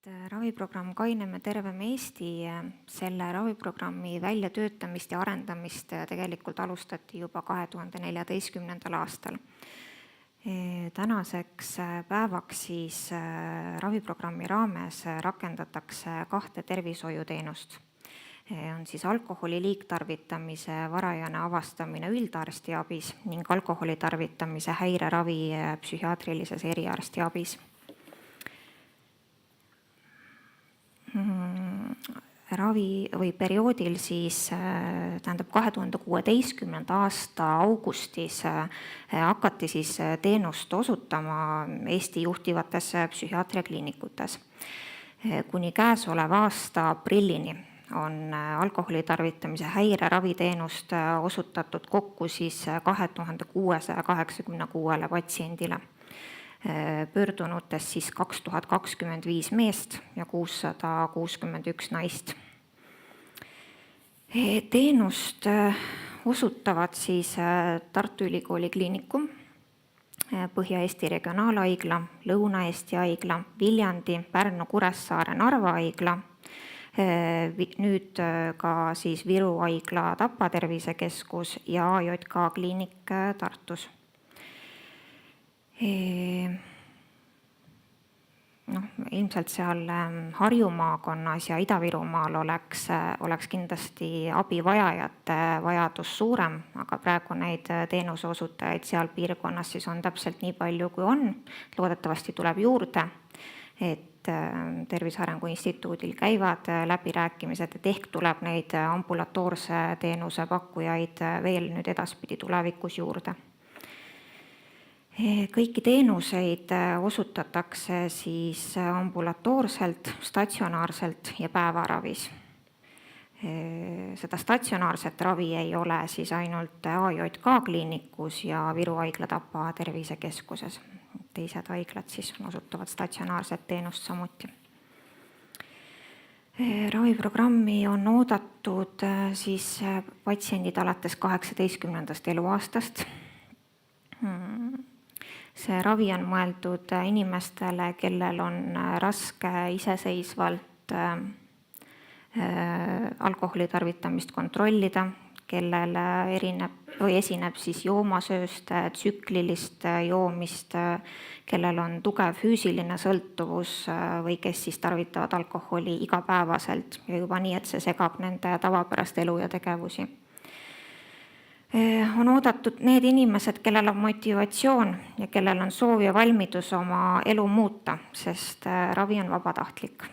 Raviprogramm Kainem ja tervem Eesti, selle raviprogrammi väljatöötamist ja arendamist tegelikult alustati juba 2014. aastal. Tänaseks päevaks siis raviprogrammi raames rakendatakse 2 tervishoiuteenust. On siis alkoholi liigtarvitamise varajane avastamine üldarstiabis ning alkoholi tarvitamise häireravi psühhiaatrilises eriarstiabis. Ravi või perioodil siis, 2016. aasta augustis hakati siis teenust osutama Eesti juhtivates psühhiaatriakliinikutes. Kuni käesoleva aasta aprillini on alkoholi tarvitamise häireraviteenust osutatud kokku siis 2686 patsiendile. Pöördunutes siis 2025 meest ja 661 naist. Teenust osutavad siis Tartu Ülikooli Kliinikum, Põhja-Eesti Regionaalhaigla, Lõuna-Eesti Haigla, Viljandi, Pärnu, Kuressaare, Narva haigla, nüüd ka siis Viru haigla Tapa tervisekeskus ja AJK kliinik Tartus. Ilmselt seal Harju maakonnas ja Ida-Virumaal oleks kindlasti abivajajate vajadus suurem, aga praegu neid teenuse osutajaid seal piirkonnas siis on täpselt nii palju, kui on. Loodetavasti tuleb juurde, et Tervise Arengu Instituudil käivad läbirääkimised, et ehk tuleb neid ambulatoorse teenuse pakkujaid veel nüüd edaspidi tulevikus juurde. Kõiki teenuseid osutatakse siis ambulatoorselt, statsionaarselt ja päevaravis. Seda statsionaarset ravi ei ole siis ainult AJK kliinikus ja Viru haigla Tapa tervisekeskuses. Teised haiglad siis osutavad statsionaarset teenust samuti. Raviprogrammi on oodatud siis patsiendid alates 18. eluaastast. See ravi on mõeldud inimestele, kellel on raske iseseisvalt alkoholi tarvitamist kontrollida, kellel esineb siis joomasööst, tsüklilist joomist, kellel on tugev füüsiline sõltuvus või kes siis tarvitavad alkoholi igapäevaselt ja juba nii, et see segab nende tavapärast elu ja tegevusi. On oodatud need inimesed, kellel on motivatsioon ja kellel on soov ja valmidus oma elu muuta, sest ravi on vabatahtlik.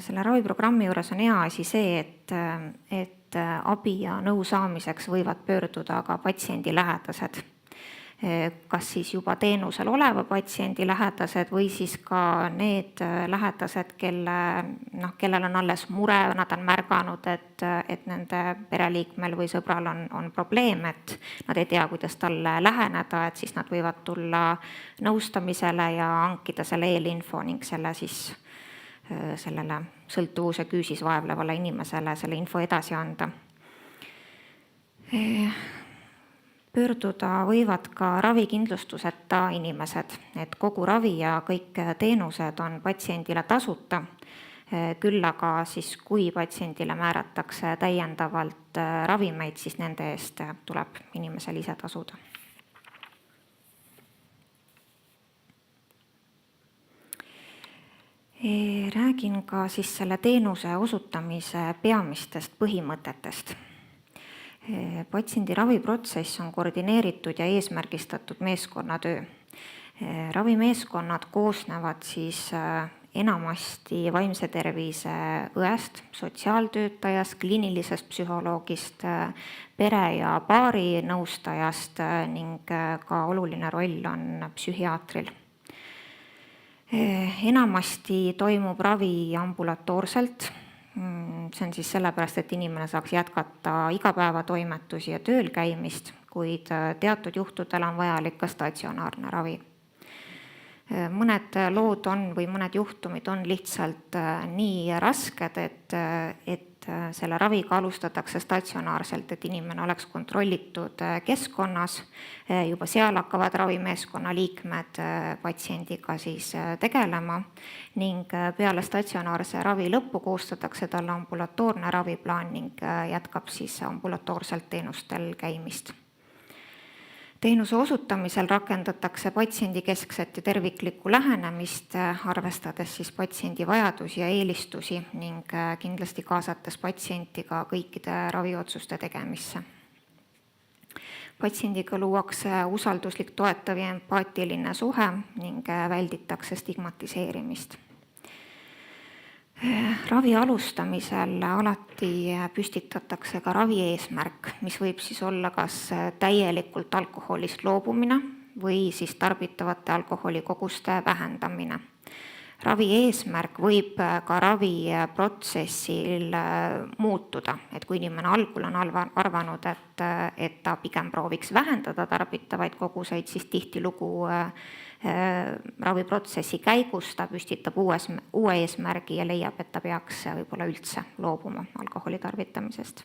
Selle raviprogrammi juures on hea asi see, et abi ja nõu saamiseks võivad pöörduda ka patsiendi lähedased. Kas siis juba teenusel oleva patsiendi lähedased või siis ka need lähedased, kellel on alles mure, nad on märganud, et nende pereliikmel või sõbral on probleem, et nad ei tea, kuidas talle läheneda, et siis nad võivad tulla nõustamisele ja hankida selle eelinfo ning selle siis sellele sõltuvuse küüsis vaevlevale inimesele selle info edasi anda. Pöörduda võivad ka ravikindlustuseta inimesed, et kogu ravi ja kõik teenused on patsiendile tasuta, küll aga siis kui patsiendile määratakse täiendavalt ravimeid, siis nende eest tuleb inimesel ise tasuda. Räägin ka siis selle teenuse osutamise peamistest põhimõtetest. Patsiendi raviprotsess on koordineeritud ja eesmärgistatud meeskonnatöö. Ravimeeskonnad koosnevad siis enamasti vaimse tervise õest, sotsiaaltöötajast, kliinilisest psühholoogist, pere- ja paarinõustajast ning ka oluline roll on psühhiaatril. Enamasti toimub ravi ambulatoorselt. See on siis sellepärast, et inimene saaks jätkata igapäevatoimetusi ja tööl käimist, kuid teatud juhtudel on vajalik ka statsionaarne ravi. Mõned lood on või mõned juhtumid on lihtsalt nii rasked, et et selle raviga alustatakse statsionaarselt, et inimene oleks kontrollitud keskkonnas, juba seal hakkavad ravimeeskonna liikmed patsiendiga siis tegelema ning peale statsionaarse ravi lõppu koostatakse talle ambulatoorne raviplaan ning jätkab siis ambulatoorselt teenustel käimist. Teenuse osutamisel rakendatakse patsiendikeskset ja terviklikku lähenemist, arvestades siis patsiendi vajadusi ja eelistusi ning kindlasti kaasates patsienti ka kõikide raviotsuste tegemisse. Patsiendiga luuakse usalduslik, toetav ja empaatiline suhe ning välditakse stigmatiseerimist. Ravi alustamisel alati püstitatakse ka ravi eesmärk, mis võib siis olla kas täielikult alkoholist loobumine või siis tarbitavate alkoholikoguste vähendamine. Ravi eesmärk võib ka raviprotsessil muutuda, et kui inimene algul on arvanud, et ta pigem prooviks vähendada tarbitavaid koguseid, siis tihtilugu raviprotsessi käigus ta püstitab uue eesmärgi ja leiab, et ta peaks võib-olla üldse loobuma alkoholi tarvitamisest.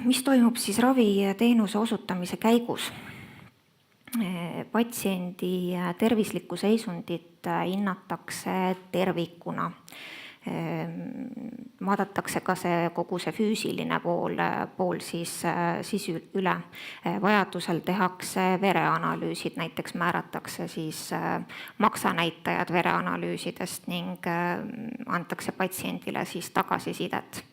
Mis toimub siis raviteenuse osutamise käigus? Patsiendi tervislikku seisundit hinnatakse tervikuna. Vaadatakse ka kogu see füüsiline pool siis üle. Vajadusel tehakse vereanalüüsid, näiteks määratakse siis maksanäitajad vereanalüüsidest ning antakse patsiendile siis tagasisidet.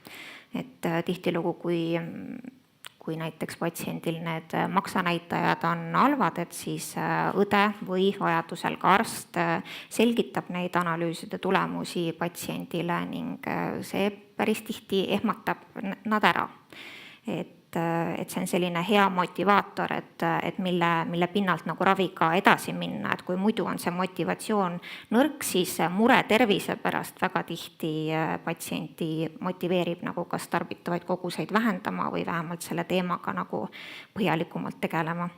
Et tihtilugu, kui näiteks patsiendil need maksanäitajad on halvad, et siis õde või vajadusel ka arst selgitab neid analüüside tulemusi patsiendile ning see päris tihti ehmatab nad ära. Et see on selline hea motivaator, et mille pinnalt nagu raviga edasi minna, et kui muidu on see motivatsioon nõrk, siis mure tervise pärast väga tihti patsienti motiveerib nagu kas tarbitavaid koguseid vähendama või vähemalt selle teemaga nagu põhjalikumalt tegelema.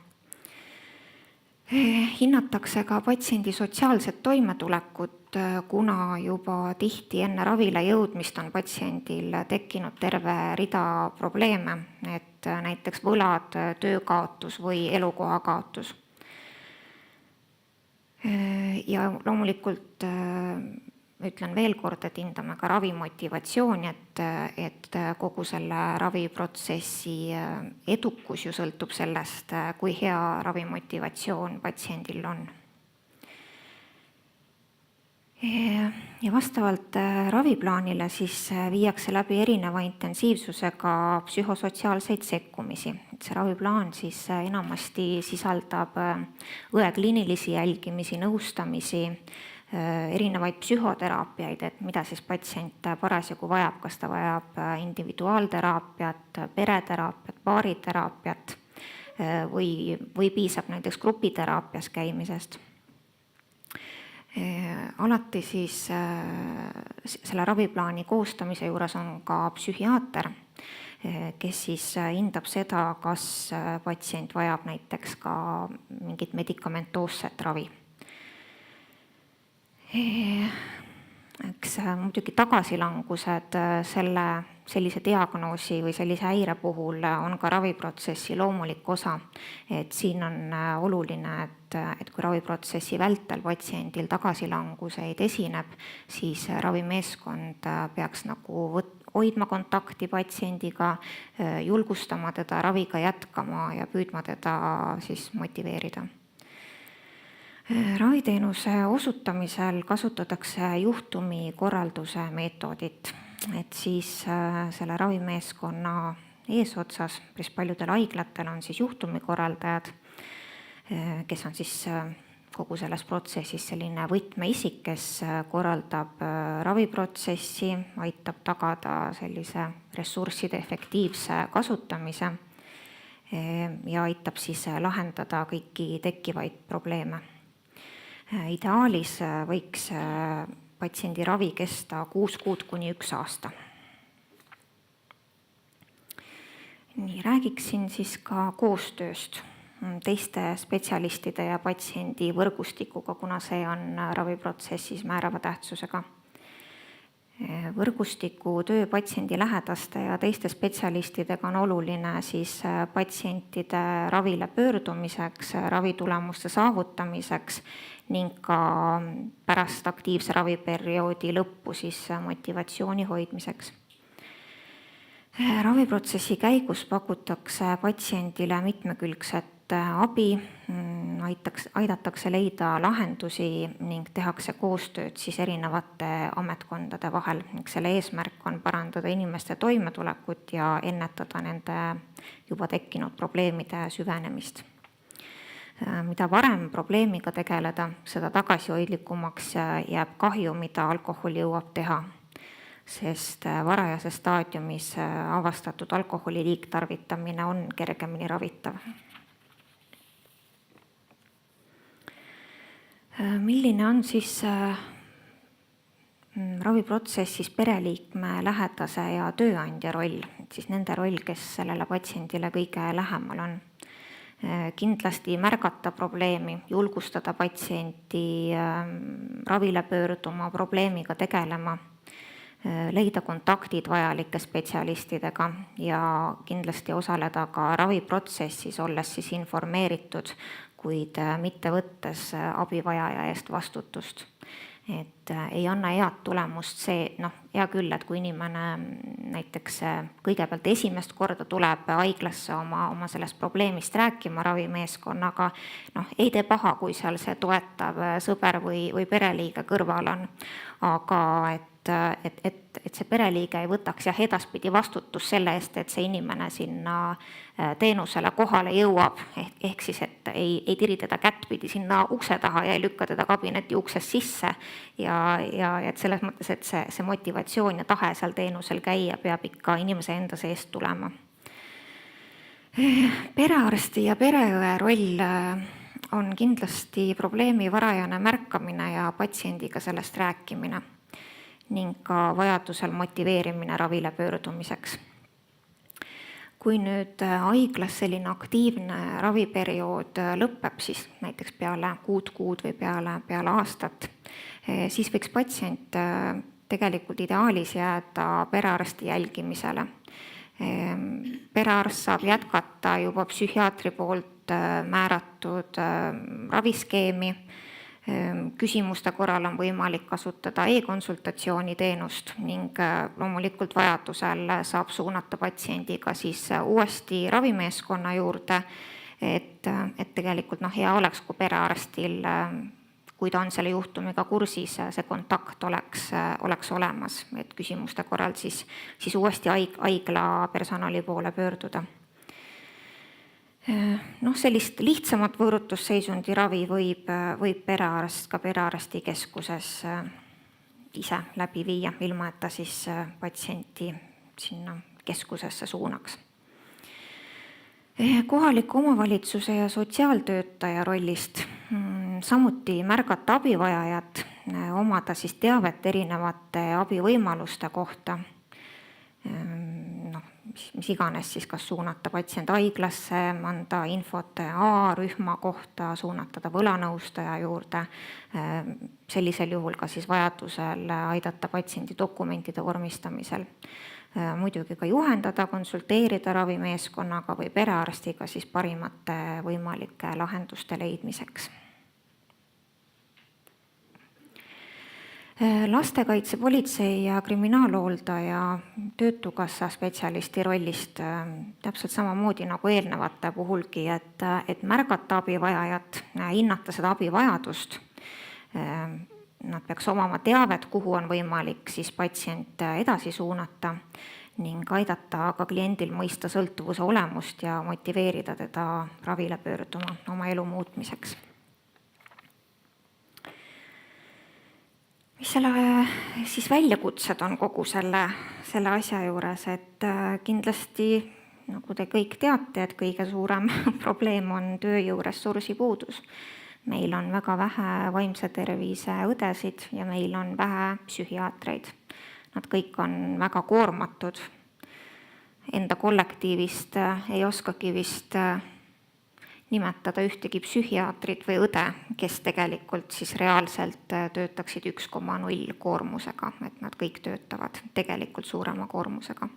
Hinnatakse ka patsiendi sotsiaalset toimetulekut, kuna juba tihti enne ravile jõudmist on patsiendil tekkinud terve rida probleeme, et näiteks võlad, töökaotus või elukoha kaotus. Ja loomulikult ütlen veel kord, et hindame ka ravimotivatsiooni, et kogu selle raviprotsessi edukus ju sõltub sellest, kui hea ravimotivatsioon patsiendil on. Ja vastavalt raviplaanile siis viiakse läbi erineva intensiivsusega psühhosotsiaalseid sekkumisi. Et see raviplaan siis enamasti sisaldab õe kliinilisi jälgimisi, nõustamisi, erinevaid psühhoteraapiaid, et mida siis patsient parasjagu vajab, kas ta vajab individuaalteraapiat, pereteraapiat, baariteraapiat või piisab näiteks grupiteraapias käimisest. Alati siis selle raviplaani koostamise juures on ka psühhiaater, kes siis hindab seda, kas patsient vajab näiteks ka mingit medikamentoosset ravi. Eks muidugi tagasilangused sellise diagnoosi või sellise häire puhul on ka raviprotsessi loomulik osa. Et siin on oluline, et kui raviprotsessi vältel patsiendil tagasilanguseid esineb, siis ravimeeskond peaks nagu hoidma kontakti patsiendiga, julgustama teda raviga jätkama ja püüdma teda siis motiveerida. Raviteenuse osutamisel kasutatakse juhtumikorralduse meetodit, et siis selle ravimeeskonna eesotsas, päris paljudel haiglatel on siis juhtumikorraldajad, kes on siis kogu selles protsessis selline võtmeisik, kes korraldab raviprotsessi, aitab tagada sellise ressursside efektiivse kasutamise ja aitab siis lahendada kõiki tekkivaid probleeme. Ideaalis võiks patsiendi ravi kesta 6 kuud kuni 1 aasta. Nii, räägiksin siis ka koostööst teiste spetsialistide ja patsiendi võrgustikuga, kuna see on raviprotsessis määrava tähtsusega. Võrgustiku töö patsiendi lähedaste ja teiste spetsialistidega on oluline siis patsientide ravile pöördumiseks, ravitulemuste saavutamiseks ning ka pärast aktiivse raviperioodi lõppu siis motivatsiooni hoidmiseks. Raviprotsessi käigus pakutakse patsiendile mitmekülgset abi, aidatakse leida lahendusi ning tehakse koostööd siis erinevate ametkondade vahel. Selle eesmärk on parandada inimeste toimetulekut ja ennetada nende juba tekkinud probleemide süvenemist. Mida varem probleemiga tegeleda, seda tagasihoidlikumaks jääb kahju, mida alkohol jõuab teha, sest varajases staadiumis avastatud alkoholi liigtarvitamine on kergemini ravitav. Milline on siis raviprotsessis pereliikme, lähedase ja tööandja roll, siis nende roll, kes sellele patsiendile kõige lähemal on? Kindlasti märgata probleemi, julgustada patsienti ravile pöörduma, probleemiga tegelema, leida kontaktid vajalike spetsialistidega ja kindlasti osaleda ka raviprotsessis, olles siis informeeritud, kuid mitte võttes abivajaja eest vastutust. Et ei anna head tulemust see, hea küll, et kui inimene näiteks kõigepealt esimest korda tuleb haiglasse oma sellest probleemist rääkima ravimeeskonnaga, ei tee paha, kui seal see toetav sõber või pereliige kõrval on, aga et see pereliige ei võtaks edaspidi vastutus selle eest, et see inimene sinna teenusele kohale jõuab, ehk siis, et ei tiri teda kättpidi sinna ukse taha ja ei lükka teda kabineti uksest sisse ja et selles mõttes, et see motivatsioon ja tahe seal teenusel käia peab ikka inimese enda seest tulema. Perearsti ja pereõe roll on kindlasti probleemi varajane märkamine ja patsiendiga sellest rääkimine ning ka vajadusel motiveerimine ravile pöördumiseks. Kui nüüd haiglas selline aktiivne raviperiood lõpeb, siis näiteks peale 6 kuud või peale aastat, siis võiks patsient tegelikult ideaalis jääda perearsti jälgimisele. Perearst saab jätkata juba psühhiaatri poolt määratud raviskeemi. Küsimuste korral on võimalik kasutada e-konsultatsiooni teenust ning loomulikult vajadusel saab suunata patsiendiga siis uuesti ravimeeskonna juurde, et tegelikult hea oleks, kui perearstil, kui ta on selle juhtumiga kursis, see kontakt oleks olemas, et küsimuste korral siis uuesti haigla personali poole pöörduda. Sellist lihtsamat võõrutusseisundi ravi võib perearst ka perearstikeskuses ise läbi viia, ilma et ta siis patsienti sinna keskusesse suunaks. Kohaliku omavalitsuse ja sotsiaaltöötaja rollist samuti märgata abivajajat, omada siis teavet erinevate abivõimaluste kohta, mis iganes siis, kas suunata patsient haiglasse, anda infot A-rühma kohta, suunata ta võlanõustaja juurde, sellisel juhul ka siis vajadusel aidata patsiendi dokumentide vormistamisel. Muidugi ka juhendada, konsulteerida ravimeeskonnaga või perearstiga siis parimate võimalike lahenduste leidmiseks. Lastekaitsepolitsei ja kriminaalhooldaja Töötukassa spetsialisti rollist täpselt samamoodi nagu eelnevate puhulgi, et märgata abivajajat, hinnata seda abivajadust. Nad peaks omama teavet, kuhu on võimalik siis patsient edasi suunata ning aidata ka kliendil mõista sõltuvuse olemust ja motiveerida teda ravile pöörduma oma elu muutmiseks. Mis selle siis väljakutsed on kogu selle asja juures, et kindlasti, nagu te kõik teate, et kõige suurem probleem on tööjõuressursi puudus. Meil on väga vähe vaimse tervise õdesid ja meil on vähe psühhiaatreid. Nad kõik on väga koormatud. Enda kollektiivist ei oskagi vist nimetada ühtegi psühhiaatrit või õde, kes tegelikult siis reaalselt töötaksid 1,0 koormusega, et nad kõik töötavad tegelikult suurema koormusega.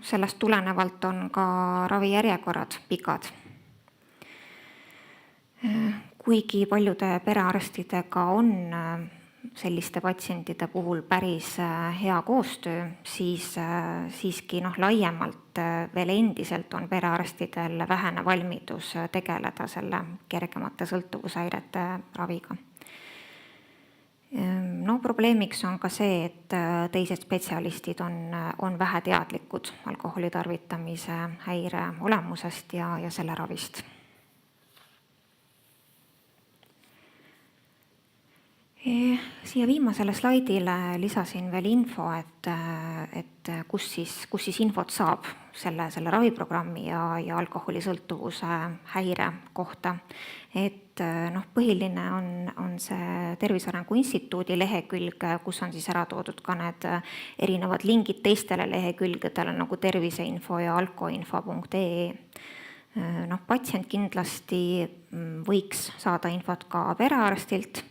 Sellest tulenevalt on ka ravijärjekorrad pikad. Kuigi paljude perearstidega on selliste patsientide puhul päris hea koostöö, siis siiski laiemalt veel endiselt on perearstidel vähene valmidus tegeleda selle kergemate sõltuvushäirete raviga. Probleemiks on ka see, et teised spetsialistid on vähe teadlikud alkoholi tarvitamise häire olemusest ja selle ravist. Siia viimasele slaidile lisasin veel info, et kus siis infot saab selle raviprogrammi ja alkoholisõltuvuse häire kohta. Et põhiline on see Tervise Arengu Instituudi lehekülg, kus on siis ära toodud ka need erinevad lingid teistele lehekülgedele nagu terviseinfo ja alkoinfo.ee. Patsient kindlasti võiks saada infot ka perearstilt.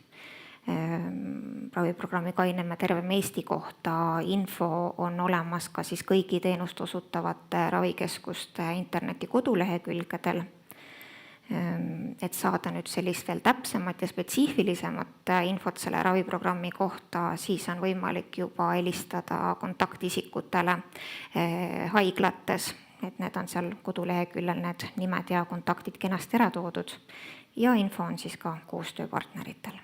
Raviprogrammi Kainem ja tervem Eesti kohta info on olemas ka siis kõigi teenust osutavate ravikeskuste interneti kodulehekülgedel. Et saada nüüd sellist veel täpsemat ja spetsiifilisemat infot selle raviprogrammi kohta, siis on võimalik juba helistada kontaktisikutele haiglates, et need on seal koduleheküljel need nimed ja kontaktid kenasti ära toodud ja info on siis ka koostööpartneritel.